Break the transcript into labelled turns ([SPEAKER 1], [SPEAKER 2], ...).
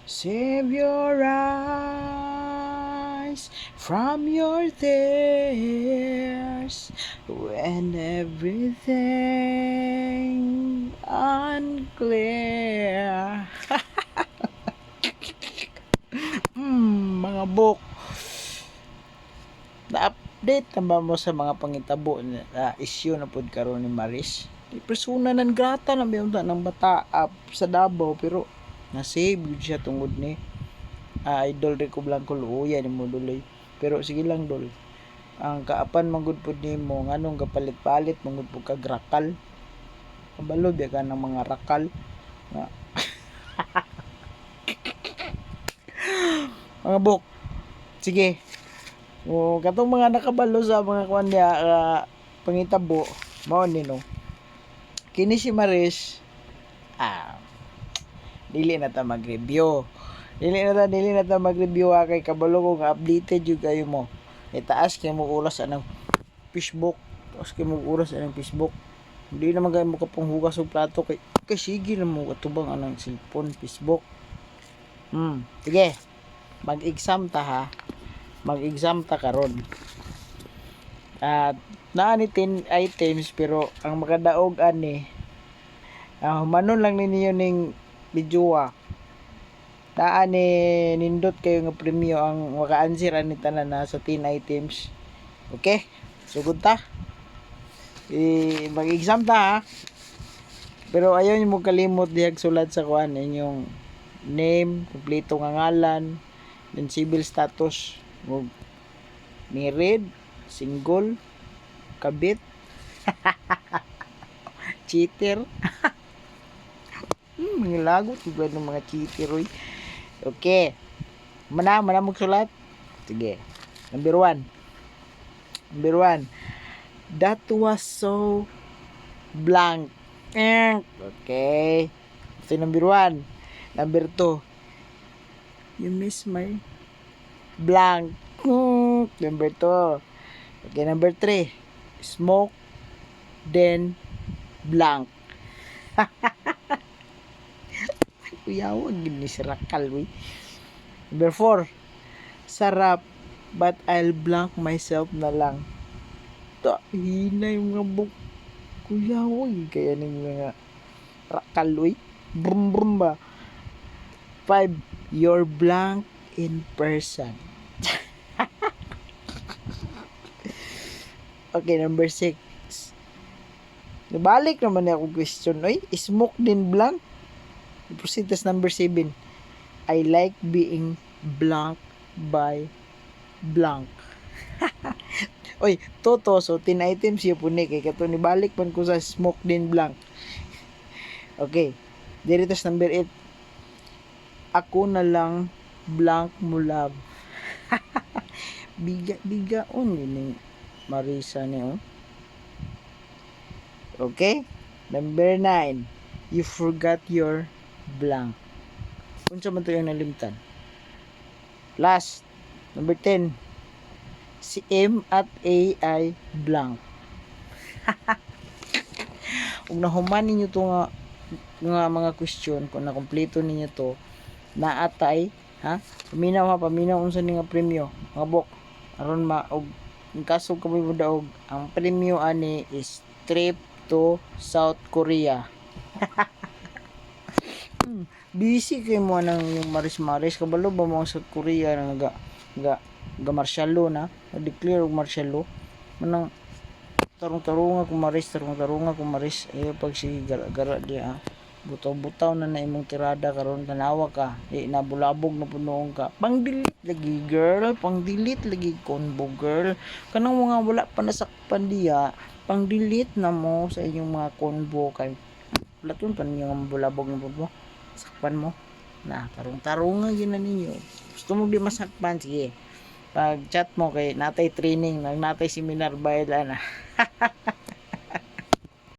[SPEAKER 1] Save your eyes from your tears when everything unclear. Mga book, na-update na ba mo sa mga pangitabo na issue na pod karon ni Maris? Di persona nan grata na biyong ng bata sa Davao pero na-save yun siya tungod ni idol Rico Blanco luya ni mo duloy. Pero sige lang dol. Ang kaapan manggod pod nimo nganong kapalit-palit manggod pud kag rakal. Kabalo biya ka ng mga rakal nga mga book. Sige. O katong mga nakabalo sa mga kuan niya pangitabo mao ni no. Kini si Maris dili na ta mag-review. Dili na ta mag-review kay kabalo ko nga updated jud kayo mo. Itaas kay mo oras anang Facebook. Taas kay mo oras anang Facebook. Hindi naman kayo mo kapang hugas og plato kay sige na mo katubang anang cellphone, Facebook. Sige. Mag-exam ta ha. Mag-exam ta karon. At naa ni 10 items pero ang makadaog ani humanon lang ninyo ning videoa. Naa ni nindot kayo nga premyo ang maka-answer ani tanan na sa 10 items. Okay? Sugod ta. Mag-exam ta ha. Pero ayaw niyo mo kalimot dihag sulat sa kuan inyong name, kompleto nga ngalan, then civil status, married, single, kabit, cheater. Mga lagot iba ng mga cheater oy. Okay. Mana magsulat. Sige. Number 1. That was so blank. Okay. Ito yung number 1. Number 2. You miss my blank. Number 2. Okay, number 3. Smoke, then blank. Uyawag gini si rakal we. Number 4. Sarap, but I'll blank myself na lang. Hinay mga book. Uyawag kaya ning mga rakal we. Brum brum ba. 5. You're blank in person. Okay, number 6. Nabalik naman niya akong question. Oy, smoke din blank. Percentage number 7. I like being blank by blank. Oy, toto. So, 10 items yun po ni. Kaya kato ni balik man ko sa smoke din blank. Okay. Diritas number 8. Ako na lang blank mo love. Biga on yun Marisa niyo. Okay? Number 9. You forgot your blank. Unsa man to yung nalimtan? Last. Number 10. Si M at A ay blank. Kung nahuman ninyo to nga mga question, kung nakompleto ninyo to, naatay, ha? Paminaw unsa ni nga premyo. Mga bok, aron og kaso kami mo daog, ang premyo ani is trip to South Korea. Busy kay mo nang yung maris kabalo ba mo ang South Korea nga ga martial law na declare og martial law manang tarong-tarunga kung maris ayo pag si gara dia butaw-butaw na imong tirada karon tanawa ka na bulabog na punoon ka pang delete lagi girl, pang delete lagi combo girl kanang mga wala pa nasakpan diya pang delete na mo sa inyong mga combo kay laton pa ninyo nga bulabog na puno sakpan mo na tarong-tarunga gina ninyo gusto mo di masakpan sige pag chat mo kay natay training natay seminar bayad na